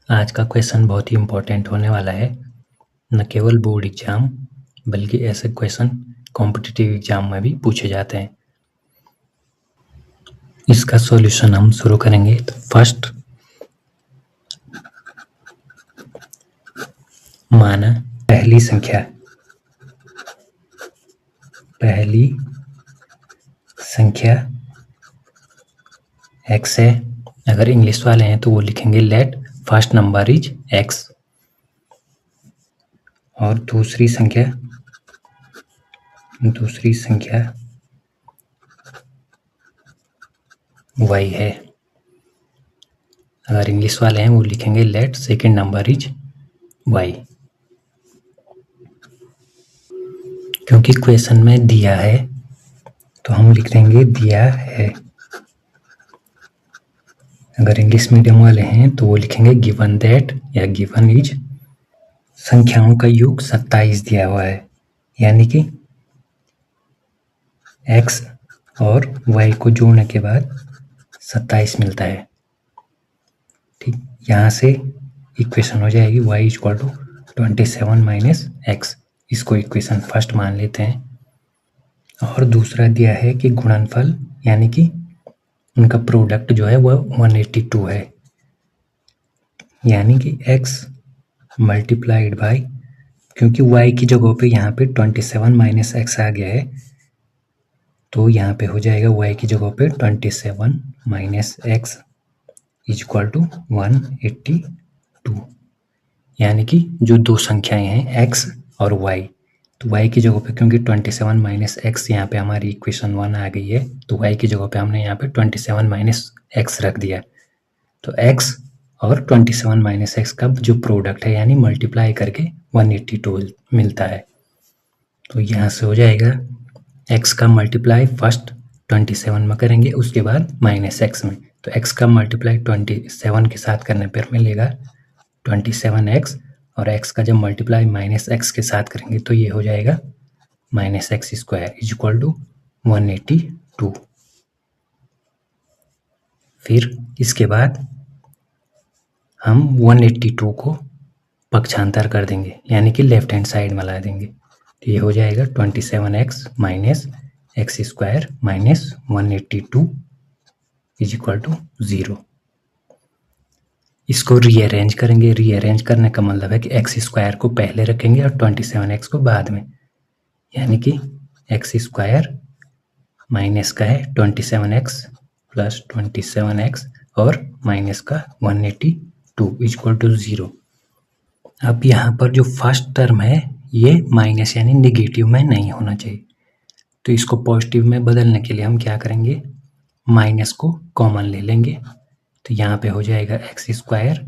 आज का क्वेश्चन बहुत ही इम्पोर्टेंट होने वाला है। न केवल बोर्ड एग्जाम बल्कि ऐसे क्वेश्चन कॉम्पिटिटिव एग्जाम में भी पूछे जाते हैं। इसका सॉल्यूशन हम शुरू करेंगे। तो फर्स्ट, माना पहली संख्या x है। अगर इंग्लिश वाले हैं तो वो लिखेंगे let first number is x। और दूसरी संख्या y है। अगर इंग्लिश वाले हैं वो लिखेंगे let second number is y। क्योंकि क्वेश्चन में दिया है तो हम लिख देंगे दिया है। अगर इंग्लिश मीडियम वाले हैं तो वो लिखेंगे गिवन दैट या गिवन इज। संख्याओं का योग 27 दिया हुआ है, यानी कि x और y को जोड़ने के बाद 27 मिलता है। ठीक, यहाँ से इक्वेशन हो जाएगी y equal to 27 minus x. इसको इक्वेशन फर्स्ट मान लेते हैं। और दूसरा दिया है कि गुणनफल यानी कि उनका प्रोडक्ट जो है वह 182 है, यानी कि x मल्टीप्लाइड बाई, क्योंकि y की जगह पे यहाँ पे 27 माइनस एक्स आ गया है तो यहाँ पे हो जाएगा y की जगह पे 27 minus x is equal to 182। यानी कि जो दो संख्याएं हैं x और y, तो y की जगह पे क्योंकि 27 माइनस एक्स यहाँ पे हमारी इक्वेशन 1 आ गई है तो y की जगह पे हमने यहाँ पे 27 माइनस एक्स रख दिया। तो x और 27 माइनस एक्स का जो प्रोडक्ट है यानी मल्टीप्लाई करके 182 मिलता है। तो यहाँ से हो जाएगा x का मल्टीप्लाई फर्स्ट 27 में करेंगे, उसके बाद माइनस एक्स में। तो x का मल्टीप्लाई 27 के साथ करने पर मिलेगा 27x, और x का जब मल्टीप्लाई माइनस एक्स के साथ करेंगे तो ये हो जाएगा minus x square is equal to 182। फिर इसके बाद हम 182 को पक्षांतर कर देंगे, यानी कि लेफ्ट हैंड साइड में ला देंगे। तो ये हो जाएगा 27x minus x square minus 182 is equal to 0। इसको रीअरेंज करेंगे। रीअरेंज करने का मतलब है कि एक्स स्क्वायर को पहले रखेंगे और 27x को बाद में, यानी कि एक्स स्क्वायर माइनस का है 27x प्लस 27x और माइनस का 182 इक्वल टू 0। अब यहाँ पर जो फर्स्ट टर्म है ये माइनस यानी नेगेटिव में नहीं होना चाहिए, तो इसको पॉजिटिव में बदलने के लिए हम क्या करेंगे, माइनस को कॉमन ले लेंगे। तो यहाँ पे हो जाएगा एक्स स्क्वायर,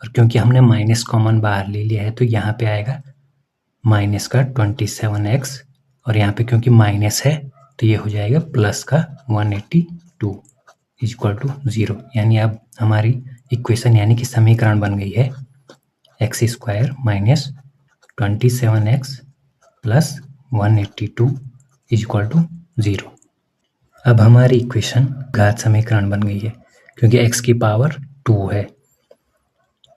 और क्योंकि हमने माइनस कॉमन बाहर ले लिया है तो यहाँ पे आएगा माइनस का 27x, और यहाँ पे क्योंकि माइनस है तो ये हो जाएगा प्लस का 182 इक्वल टू 0। यानी अब हमारी इक्वेशन यानी कि समीकरण बन गई है x square minus 27x plus 182 equal to 0। अब हमारी इक्वेशन घात समीकरण बन गई है क्योंकि x की पावर 2 है।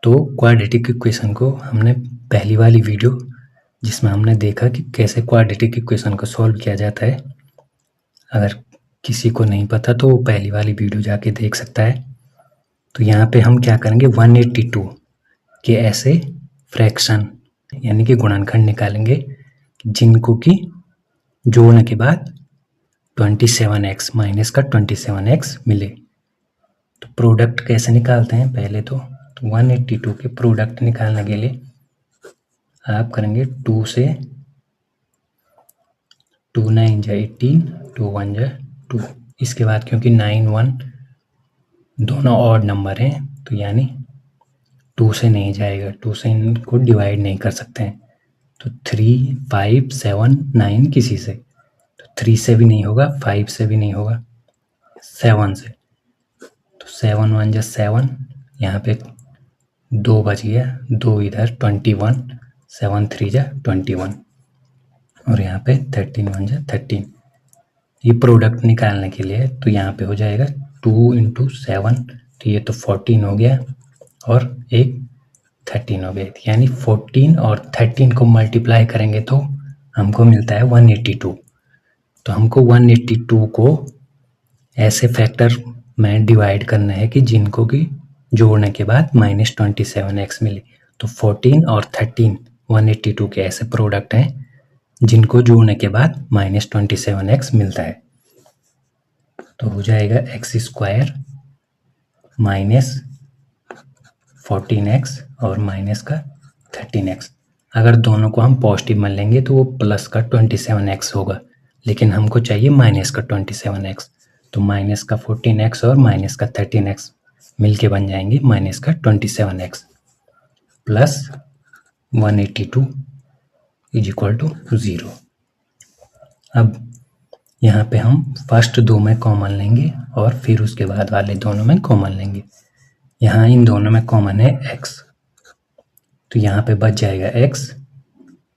तो क्वाड्रेटिक इक्वेशन को हमने पहली वाली वीडियो जिसमें हमने देखा कि कैसे क्वाड्रेटिक इक्वेशन को सॉल्व किया जाता है, अगर किसी को नहीं पता तो वो पहली वाली वीडियो जाके देख सकता है। तो यहाँ पे हम क्या करेंगे, 182 के ऐसे फ्रैक्शन यानी कि गुणनखंड निकालेंगे जिनको कि जोड़ने के बाद 27x माइनस का 27x मिले। तो प्रोडक्ट कैसे निकालते हैं, पहले तो 182 के प्रोडक्ट निकालने के लिए आप करेंगे 2 से 2 9 जा 18, 2 1 जा 2। इसके बाद क्योंकि 9 1 दोनों ऑड नंबर हैं तो यानी 2 से नहीं जाएगा, 2 से इनको डिवाइड नहीं कर सकते हैं। तो 3 5 7 9 किसी से, तो 3 से भी नहीं होगा, 5 से भी नहीं होगा, 7 से। तो 7 1 जा 7, यहाँ पे 2 बच गया, 2 इधर 21, 7 3 जा 21, और यहाँ पे 13 1 जा 13। ये प्रोडक्ट निकालने के लिए तो यहाँ पे हो जाएगा 2 × 7, तो ये तो 14 हो गया, और एक 13 हो गए, यानी 14 और 13 को मल्टीप्लाई करेंगे तो हमको मिलता है 182। तो हमको 182 को ऐसे फैक्टर में डिवाइड करना है कि जिनको कि जोड़ने के बाद -27x मिले। तो 14 और 13 182 के ऐसे प्रोडक्ट हैं जिनको जोड़ने के बाद -27x मिलता है। तो हो जाएगा x² माइनस 14x और माइनस का 13x। अगर दोनों को हम पॉजिटिव मान लेंगे तो वो प्लस का 27x होगा, लेकिन हमको चाहिए माइनस का 27x। तो माइनस का 14x और माइनस का 13x मिलके बन जाएंगे माइनस का 27x plus 182 is equal to 0। अब यहाँ पे हम फर्स्ट दो में कॉमन लेंगे और फिर उसके बाद वाले दोनों में कॉमन लेंगे। यहाँ इन दोनों में कॉमन है x, तो यहाँ पे बच जाएगा x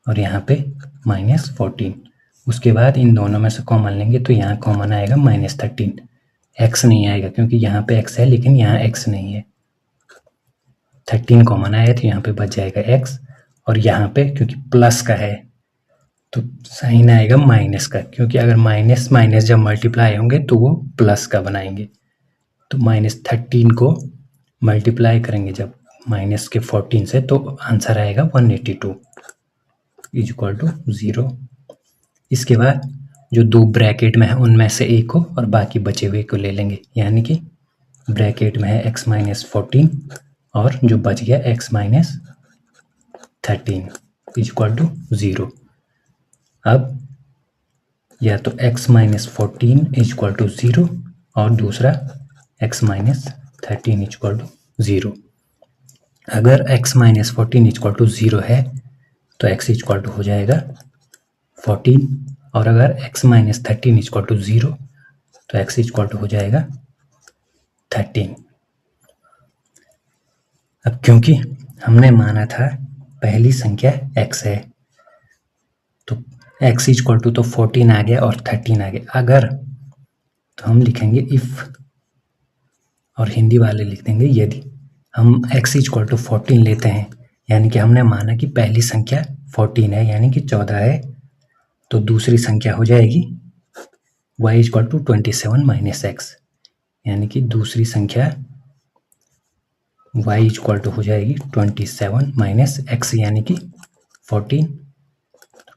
और यहाँ पे -14। उसके बाद इन दोनों में से कॉमन लेंगे तो यहाँ कॉमन आएगा -13। x नहीं आएगा क्योंकि यहाँ पे x है लेकिन यहाँ x नहीं है। 13 कॉमन आया तो यहाँ पे बच जाएगा x, और यहाँ पे क्योंकि प्लस का है तो साइन आएगा माइनस का, क्योंकि अगर माइनस माइनस जब मल्टीप्लाई होंगे तो वो प्लस का बनाएंगे। तो -13 को मल्टीप्लाई करेंगे जब माइनस के 14 से तो आंसर आएगा 182 इज इक्वल टू 0। इसके बाद जो दो ब्रैकेट में है उनमें से एक को और बाकी बचे हुए को ले लेंगे, यानी कि ब्रैकेट में है x-14 और जो बच गया x-13 इज इक्वल टू 0। अब या तो x-14 इज इक्वल टू 0 और दूसरा x-13 इज इक्वल टू 0। अगर x-14 इज इक्वल टू 0 है तो x इज इक्वल टू हो जाएगा 14, और अगर x-13 इज इक्वल टू 0 तो x इज इक्वल टू हो जाएगा 13। अब क्योंकि हमने माना था पहली संख्या x है तो x इज इक्वल टू तो 14 आ गया और 13 आ गया। अगर तो हम लिखेंगे इफ, और हिंदी वाले लिख देंगे यदि हम x इज इक्वल टू 14 लेते हैं, यानी कि हमने माना कि पहली संख्या 14 है यानी कि 14 है, तो दूसरी संख्या हो जाएगी y is equal to 27 minus x, यानी कि दूसरी संख्या y इज इक्वल टू हो जाएगी 27 माइनस x, यानी कि 14।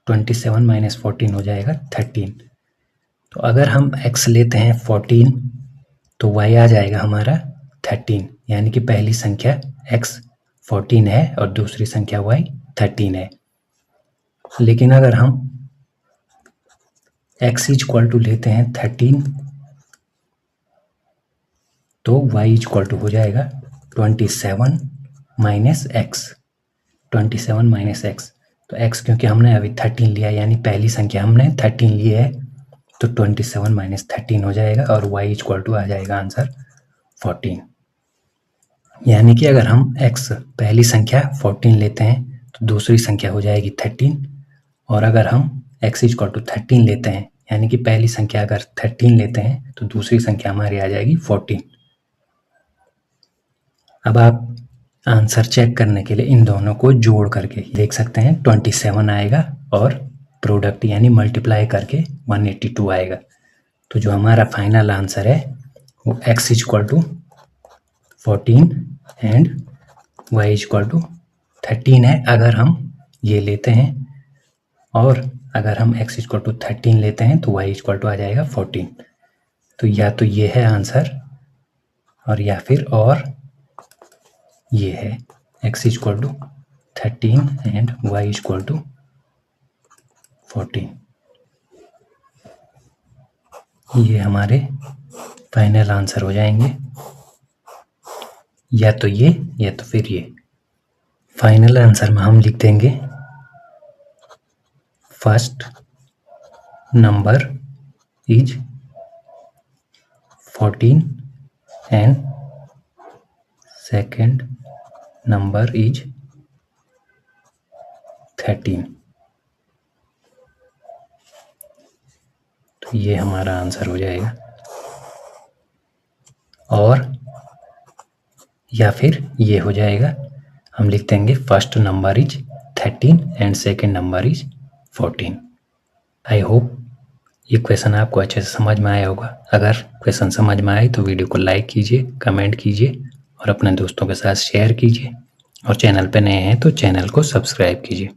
27 माइनस 14 हो जाएगा 13। तो अगर हम x लेते हैं 14 तो y आ जाएगा हमारा 13, यानी कि पहली संख्या x 14 है और दूसरी संख्या y 13 है। लेकिन अगर हम x इज इक्वल टू लेते हैं 13 तो y इज इक्वल टू हो जाएगा 27 माइनस x। 27 माइनस x, तो x क्योंकि हमने अभी 13 लिया यानी पहली संख्या हमने 13 ली है तो 27 माइनस 13 हो जाएगा और y इज इक्वल टू आ जाएगा आंसर 14। यानी कि अगर हम x पहली संख्या 14 लेते हैं तो दूसरी संख्या हो जाएगी 13, और अगर हम x इज इक्वल टू 13 लेते हैं यानी कि पहली संख्या अगर 13 लेते हैं तो दूसरी संख्या हमारी आ जाएगी 14। अब आप आंसर चेक करने के लिए इन दोनों को जोड़ करके देख सकते हैं 27 आएगा और प्रोडक्ट यानी मल्टीप्लाई करके 182 आएगा। तो जो हमारा फाइनल आंसर है वो x is equal to 14 and y is equal to 13 है अगर हम ये लेते हैं, और अगर हम x इज इक्वल टू 13 लेते हैं तो y इज इक्वल टू आ जाएगा 14। तो या तो ये है आंसर और या फिर और ये है x is equal to 13 and y is equal to 14। ये हमारे फाइनल आंसर हो जाएंगे, या तो ये या तो फिर ये। फाइनल आंसर में हम लिख देंगे first number is 14 and second number is 13। तो ये हमारा आंसर हो जाएगा। और या फिर ये हो जाएगा हम लिख देंगे first number is 13 and second number is 14। I hope ये क्वेश्चन आपको अच्छे से समझ में आया होगा। अगर क्वेश्चन समझ में आए तो वीडियो को लाइक कीजिए, कमेंट कीजिए और अपने दोस्तों के साथ शेयर कीजिए, और चैनल पे नए हैं तो चैनल को सब्सक्राइब कीजिए।